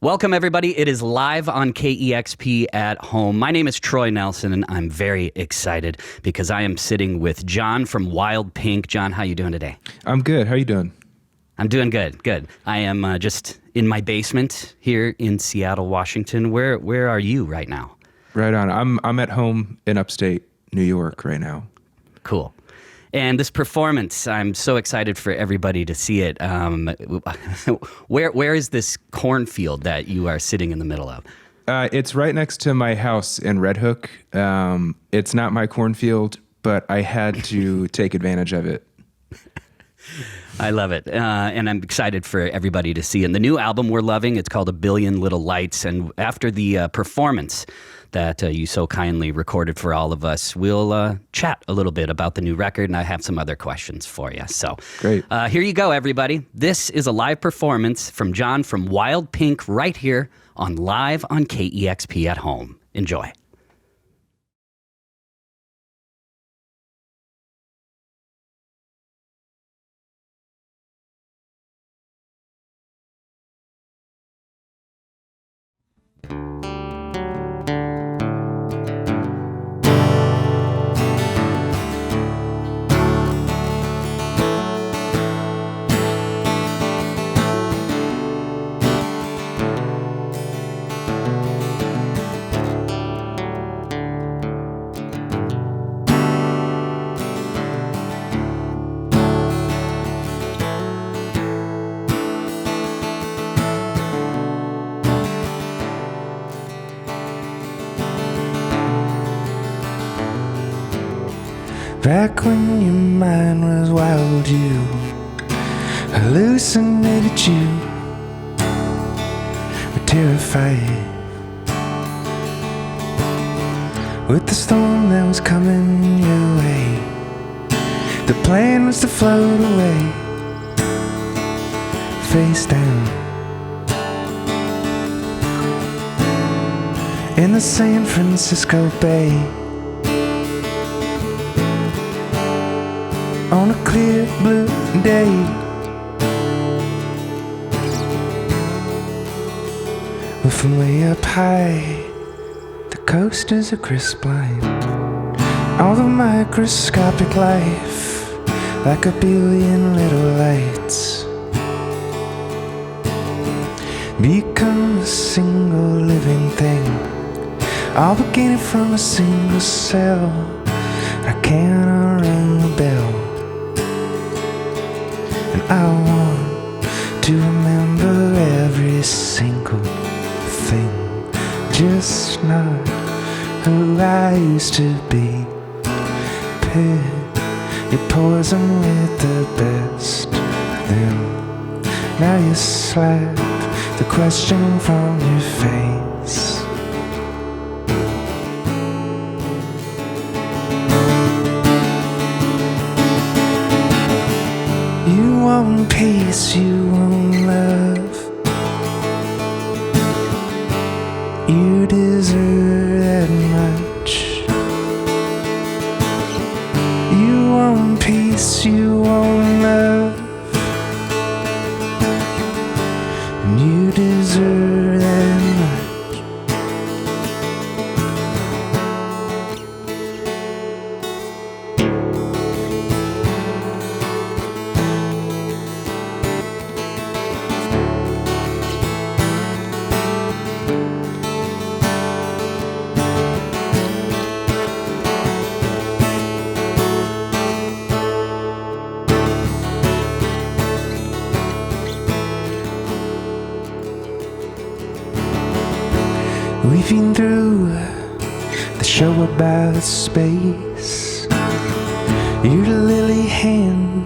Welcome, everybody. It is live on KEXP at home. My name is Troy Nelson, and I'm very excited because I am sitting with John from Wild Pink. John, how you doing today? I'm good. How you doing? I'm doing good. Good. I am just in my basement here in Seattle, Washington. Where are you right now? Right on. I'm at home in upstate New York right now. Cool. And this performance, I'm so excited for everybody to see it. Where is this cornfield that you are sitting in the middle of? It's right next to my house in Red Hook. It's not my cornfield, but I had to take advantage of it. I love it. And I'm excited for everybody to see. And the new album we're loving, it's called A Billion Little Lights. And after the performance that you so kindly recorded for all of us, we'll chat a little bit about the new record, and I have some other questions for you. So Great. Here you go, everybody. This is a live performance from John from Wild Pink right here on Live on KEXP at Home. Enjoy. Back when your mind was wild, you hallucinated, you were terrified with the storm that was coming your way. The plan was to float away, face down in the San Francisco Bay. On a clear blue day, but from way up high, the coast is a crisp line. All the microscopic life, like a billion little lights, become a single living thing, all beginning from a single cell. I can't ring the bell. I want to remember every single thing, just not who I used to be. Pick your poison with the best. Then now you slap the question from your face. You want peace, you want love, you deserve that much. You want peace, you want love, and you deserve that much. We've been through the show about space. Your lily hand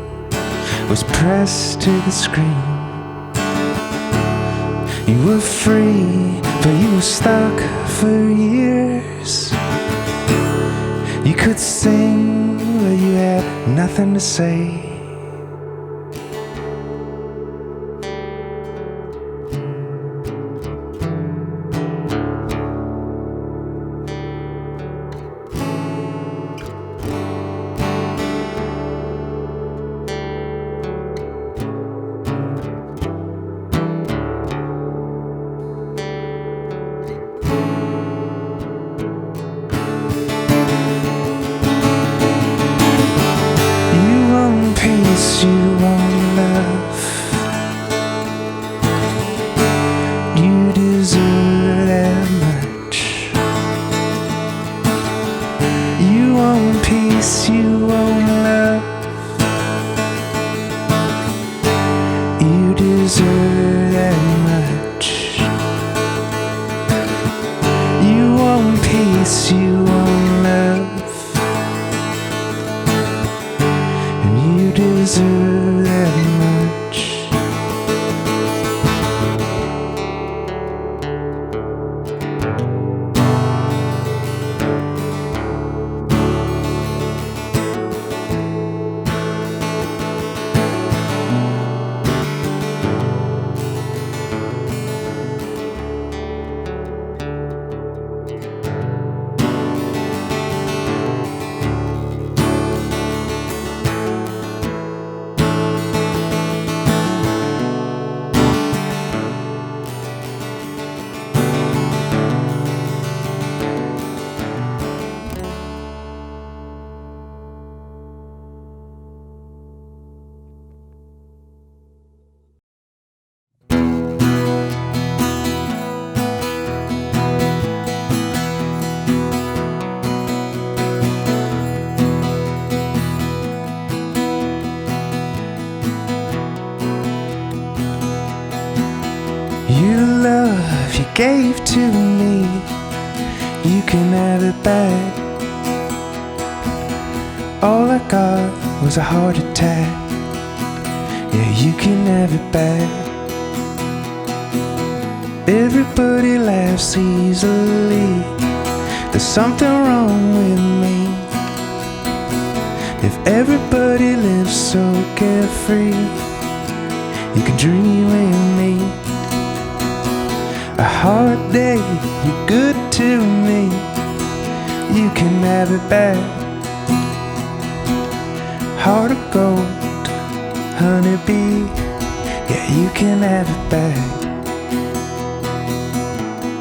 was pressed to the screen. You were free, but you were stuck for years. You could sing, but you had nothing to say. If you gave to me, you can have it back. All I got was a heart attack. Yeah, you can have it back. Everybody laughs easily. There's something wrong with me. If everybody lives so carefree, you can dream with me. A hard day, you're good to me. You can have it back. Heart of gold, honeybee, yeah, you can have it back.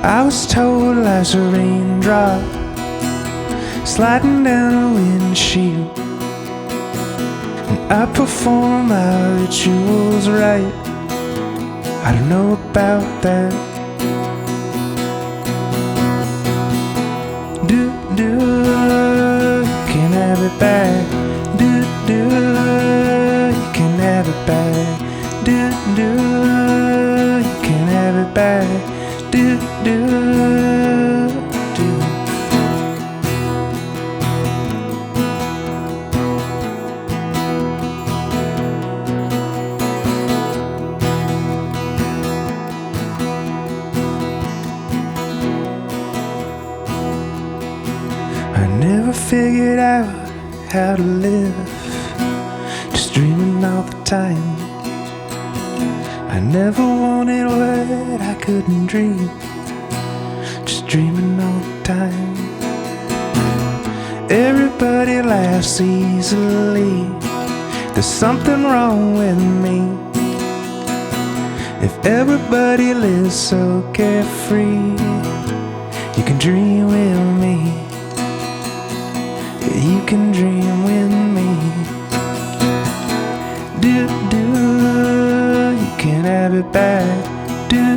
I was told life's a raindrop sliding down a windshield, and I perform my rituals right. I don't know about that. Do, you can have it back. Do, you can have it back. Do, you can have it back. Do, do. I never figured out how to live, just dreaming all the time. I never wanted what I couldn't dream, just dreaming all the time. Everybody laughs easily. There's something wrong with me. If everybody lives so carefree, you can dream with me. Yeah, you can dream with me. Do, you can have it back. Do,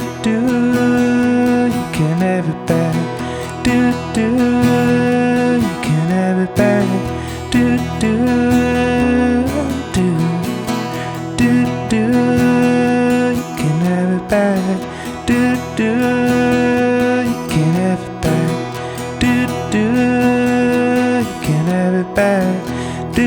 you can have it back. Do, you can have it back. Do, you can have it back. Do, you can have it back. Do, you can have it back. Do.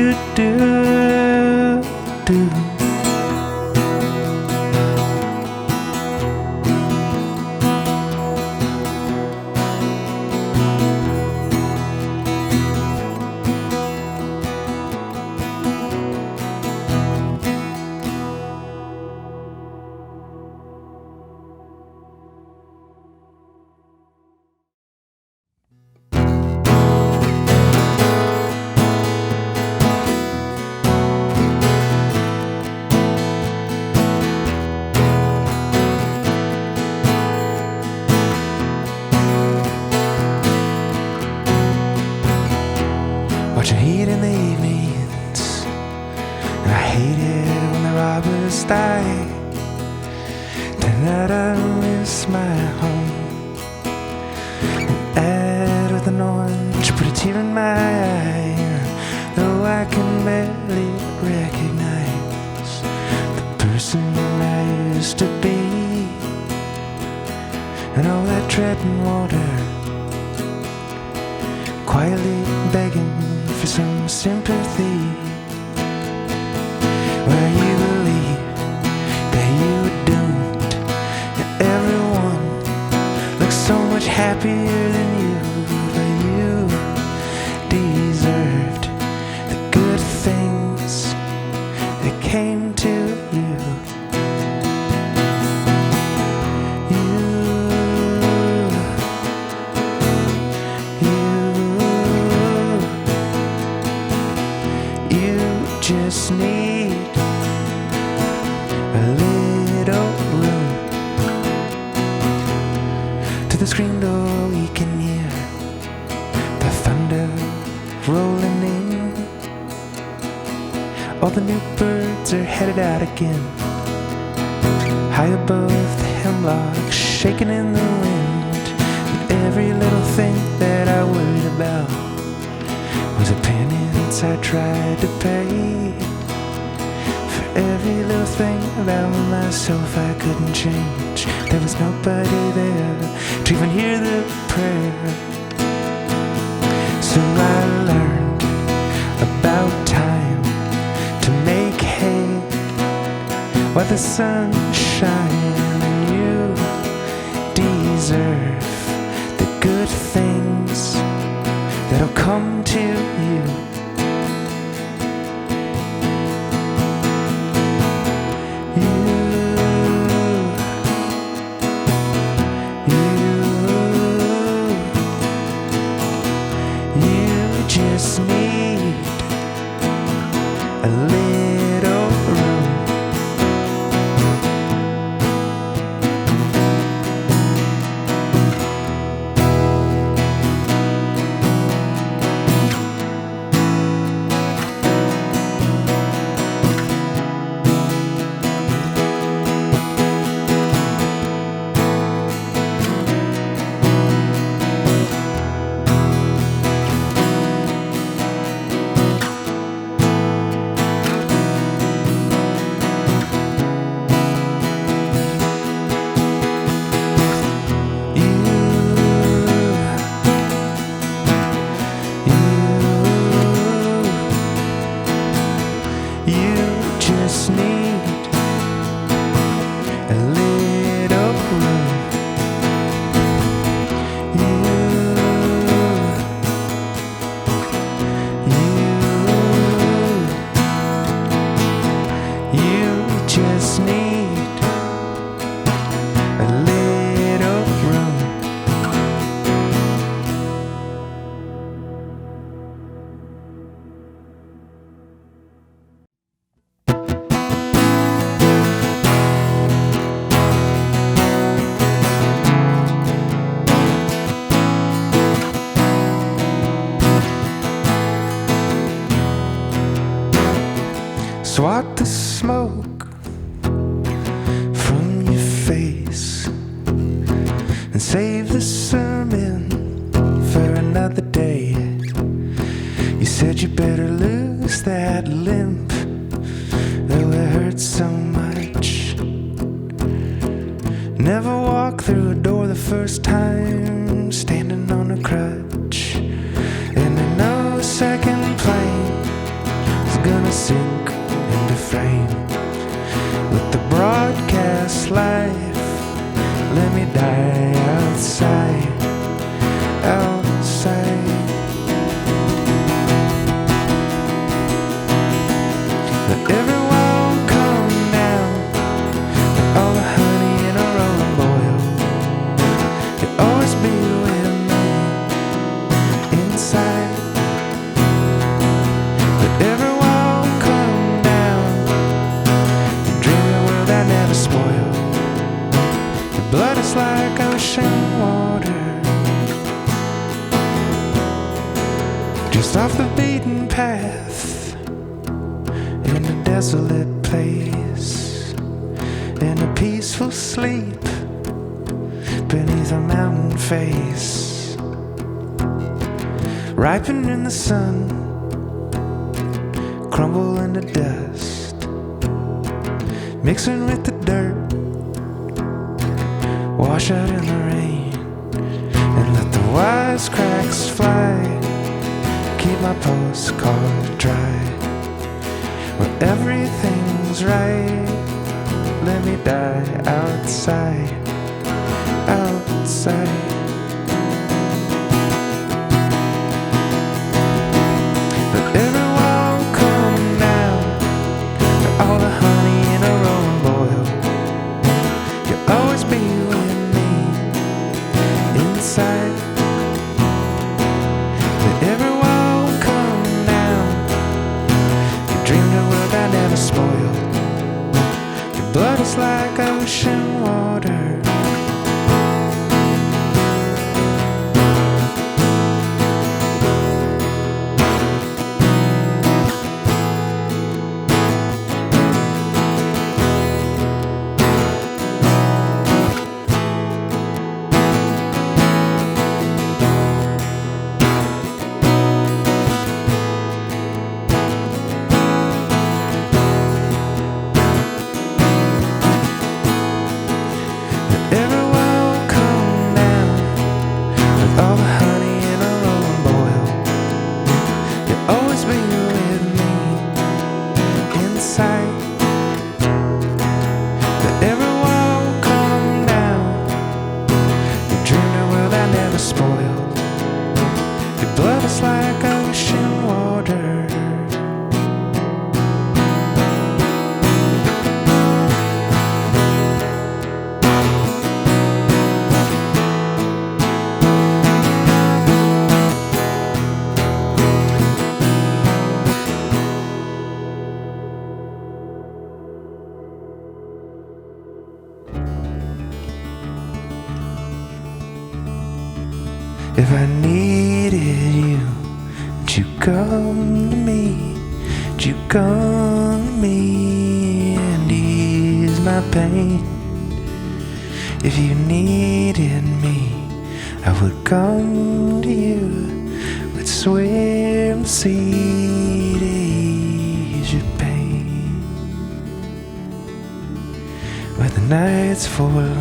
Watching heat in the evenings, and I hate it when the robbers die. Tonight I miss my home, and add with an orange, put a tear in my eye. Though I can barely recognize the person I used to be, and all that treading water, quietly begging for some sympathy. Where you believe that you were doomed, and everyone looks so much happier than you. But you deserved the good things that came to you. Just need a little room. To the screen door we can hear the thunder rolling in. All the new birds are headed out again, high above the hemlock, shaking in the wind. And every little thing that I worried about was a penance I tried to pay for every little thing about myself I couldn't change. There was nobody there to even hear the prayer. So I learned about time to make hay while the sun shines, and you deserve the good things that'll come to you. You just need a little room. You just need a little room. You just need a little room. Swat the smoke from your face and save the sermon for another day. You said you better lose that limp, though it hurts so much. Never walk through a door the first time, standing on a crutch. And I know second plane is gonna sink into frame with the broadcast life. Let me die outside, outside. Let everyone come down, let all the honey in a roll boil. You'll always be with me inside. Let everyone come down, you dream a world that never spoiled. Your blood is like ocean water, just off the beaten path, in a desolate place, in a peaceful sleep beneath a mountain face, ripen in the sun, crumble into dust, mixing with the dirt, wash out in the rain, and let the wisecracks fly. Keep my postcard dry, where everything's right. Let me die outside, outside. Let everyone come down, let all the honey in a roll boil. You'll always be with me inside. Let everyone come down, you dreamed a world I never spoiled. Your blood is like ocean water, If I needed you, would you come to me? Would you come to me and ease my pain? If you needed me, I would come to you, would swim the sea to ease your pain. When the night's forlorn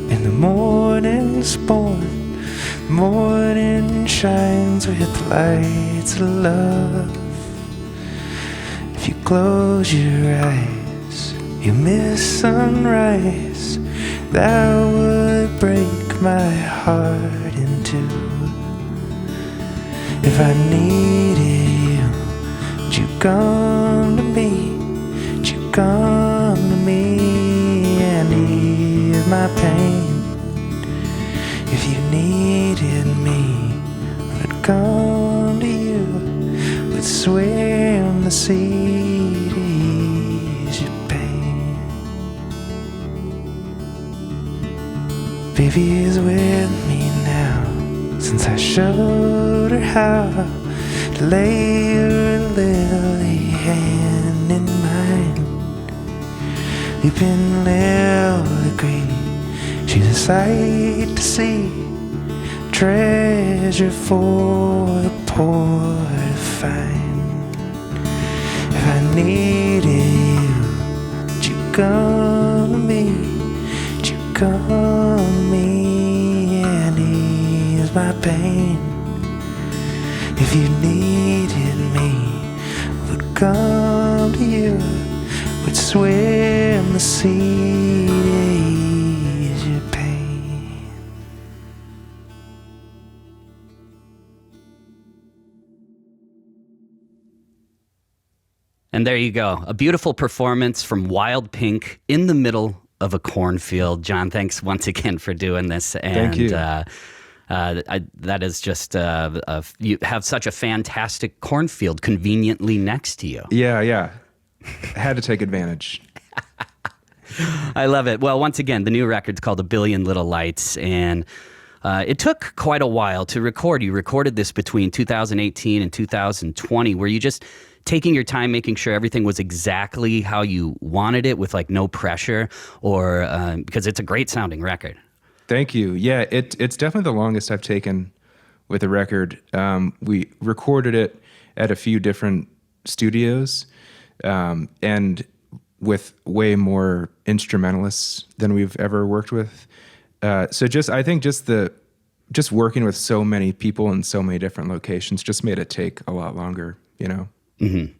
and the morning's born, the morning shines with the lights of love. If you close your eyes, you miss sunrise. That would break my heart in two. If I needed you, would you come to me? Would you come to me and ease my pain? If you needed me, I would come to you, would swim the sea to ease your pain. Baby's with me now, since I showed her how to lay her lily hand in mine. Weeping Lil agreed, she's a sight to see, treasure for the poor to find. If I needed you, would you come to me? Would you come to me and ease my pain? If you needed me, I would come to you, would swim the sea to ease your pain. And there you go. A beautiful performance from Wild Pink in the middle of a cornfield. John, thanks once again for doing this. And, Thank you. That is just, you have such a fantastic cornfield conveniently next to you. Yeah. Had to take advantage. I love it. Well, once again, the new record's called A Billion Little Lights, and it took quite a while to record. You recorded this between 2018 and 2020. Were you just taking your time, making sure everything was exactly how you wanted it with like no pressure, or because it's a great sounding record? Thank you. Yeah, it's definitely the longest I've taken with a record. We recorded it at a few different studios, and with way more instrumentalists than we've ever worked with. So I think just working with so many people in so many different locations just made it take a lot longer, you know? Mm-hmm.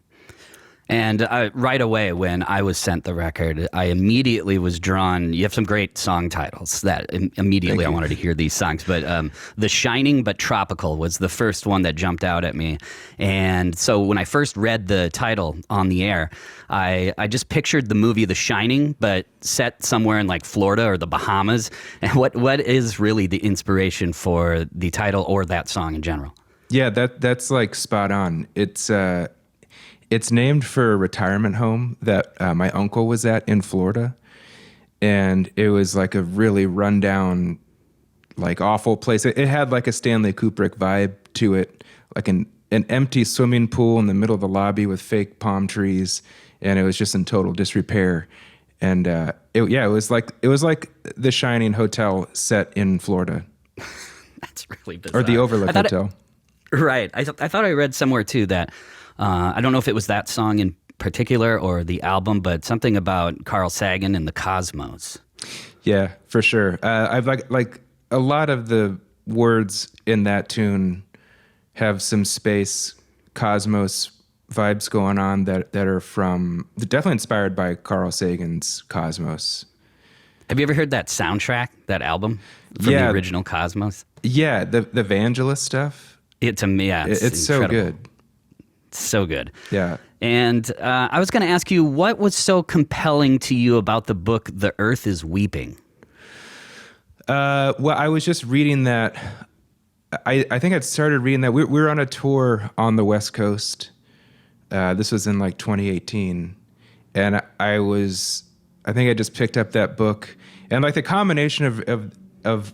And right away, when I was sent the record, I immediately was drawn. You have some great song titles that immediately I wanted to hear these songs. But The Shining but Tropical was the first one that jumped out at me. And so when I first read the title on the air, I just pictured the movie The Shining, but set somewhere in like Florida or the Bahamas. And what is really the inspiration for the title or that song in general? Yeah, that's like spot on. It's named for a retirement home that my uncle was at in Florida. And it was like a really rundown, like awful place. It had like a Stanley Kubrick vibe to it, like an empty swimming pool in the middle of the lobby with fake palm trees. And it was just in total disrepair. And it was like the Shining Hotel set in Florida. That's really bizarre. Or the Overlook Hotel. Right. I thought I read somewhere too that I don't know if it was that song in particular or the album, but something about Carl Sagan and the cosmos. Yeah, for sure. I've like a lot of the words in that tune have some space cosmos vibes going on that are definitely inspired by Carl Sagan's Cosmos. Have you ever heard that soundtrack, that album from the original Cosmos? Yeah, the Vangelis stuff. It's so good. So good. Yeah. And I was going to ask you, what was so compelling to you about the book, The Earth is Weeping? Well, I was just reading that. I think I'd started reading that. We were on a tour on the West Coast. This was in like 2018. And I think I just picked up that book. And like the combination of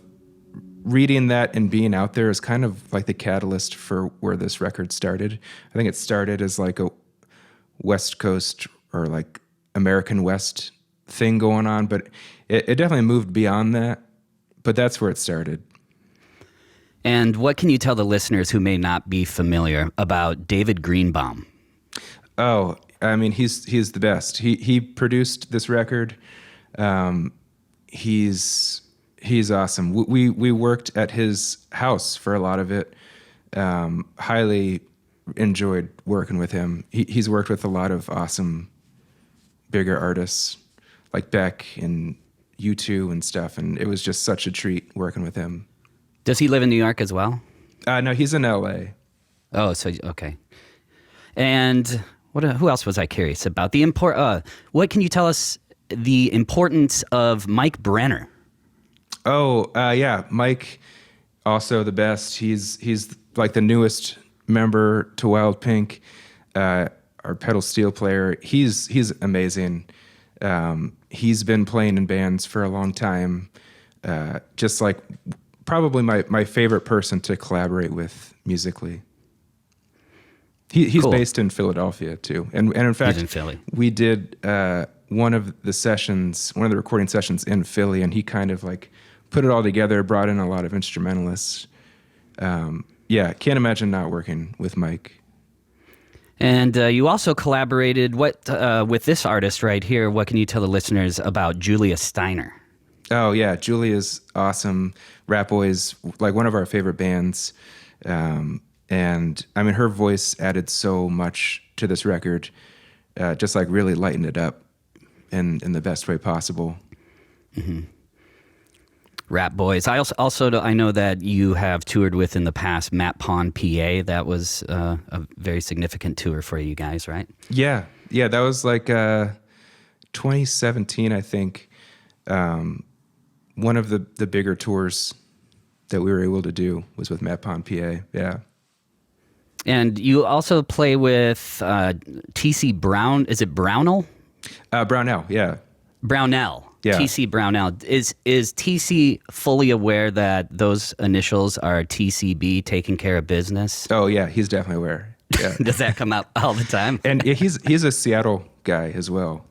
reading that and being out there is kind of like the catalyst for where this record started. I think it started as like a West Coast or like American West thing going on, but it definitely moved beyond that. But that's where it started. And what can you tell the listeners who may not be familiar about David Greenbaum? Oh, I mean, he's the best. He produced this record. He's awesome. We worked at his house for a lot of it. Highly enjoyed working with him. He's worked with a lot of awesome bigger artists like Beck and U2 and stuff, and it was just such a treat working with him. Does he live in New York as well? No, he's in LA. Oh, so okay. And who else was I curious about? What can you tell us the importance of Mike Brenner? Oh, yeah, Mike, also the best. He's like the newest member to Wild Pink, our pedal steel player. He's amazing. He's been playing in bands for a long time. Just like probably my favorite person to collaborate with musically. He's Cool. based in Philadelphia too, and in fact, He's in Philly. we did one of the recording sessions in Philly, and he kind of like put it all together, brought in a lot of instrumentalists. Yeah, can't imagine not working with Mike. And you also collaborated with this artist right here. What can you tell the listeners about Julia Steiner? Oh yeah, Julia's awesome. Rat Boys, like one of our favorite bands. And I mean, her voice added so much to this record, just like really lightened it up in the best way possible. Mm-hmm. Rat Boys. I know that you have toured with in the past Matt Pond, PA. That was a very significant tour for you guys, right? Yeah, that was like 2017, I think. One of the bigger tours that we were able to do was with Matt Pond, PA. Yeah. And you also play with TC Brown. Is it Brownell? Brownell, yeah. Brownell. Yeah. TC Brownell. Is TC fully aware that those initials are TCB, taking care of business? Oh yeah, he's definitely aware. Yeah. Does that come up all the time? And he's a Seattle guy as well.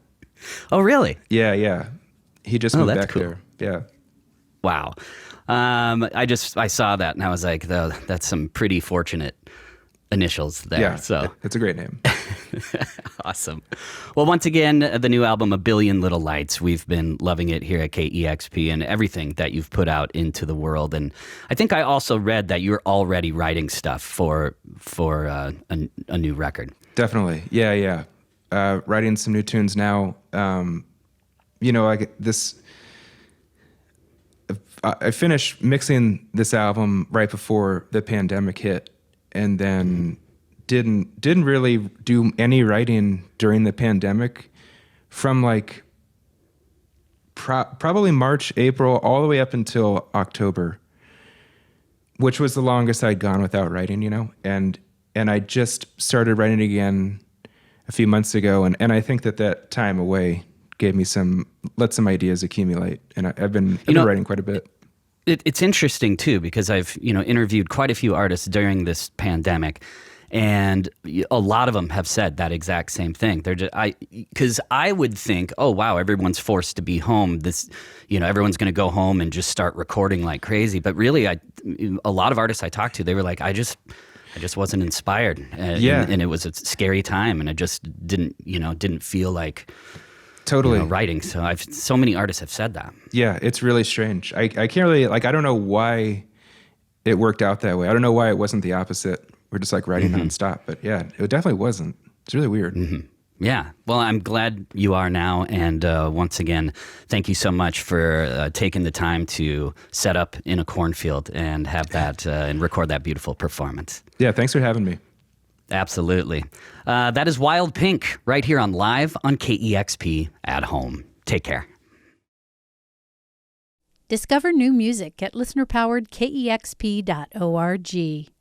Oh, really? Yeah. He just moved that's back cool. there. Yeah. Wow. I saw that and I was like, that's some pretty fortunate initials there. Yeah, So that's a great name. awesome. Well, once again, the new album, A Billion Little Lights, we've been loving it here at KEXP and everything that you've put out into the world. And I think I also read that you're already writing stuff for a new record. Definitely. Yeah. Writing some new tunes now. I finished mixing this album right before the pandemic hit, and then didn't really do any writing during the pandemic from like probably March, April, all the way up until October, which was the longest I'd gone without writing, and I just started writing again a few months ago, and I think that time away gave me let some ideas accumulate, and I've been writing quite a bit. It's interesting too, because I've interviewed quite a few artists during this pandemic, and a lot of them have said that exact same thing. They're just because I would think, oh wow, everyone's forced to be home. Everyone's going to go home and just start recording like crazy. But really, a lot of artists I talked to, they were like, I just wasn't inspired. And it was a scary time, and I just didn't feel like totally writing. So many artists have said that. Yeah, it's really strange. I can't really I don't know why it worked out that way. I don't know why it wasn't the opposite. We're just like writing nonstop. But yeah, it definitely wasn't. It's really weird. Mm-hmm. Yeah. Well, I'm glad you are now. And once again, thank you so much for taking the time to set up in a cornfield and have that and record that beautiful performance. Yeah, thanks for having me. Absolutely. That is Wild Pink right here on Live on KEXP at home. Take care. Discover new music at listener-powered KEXP.org.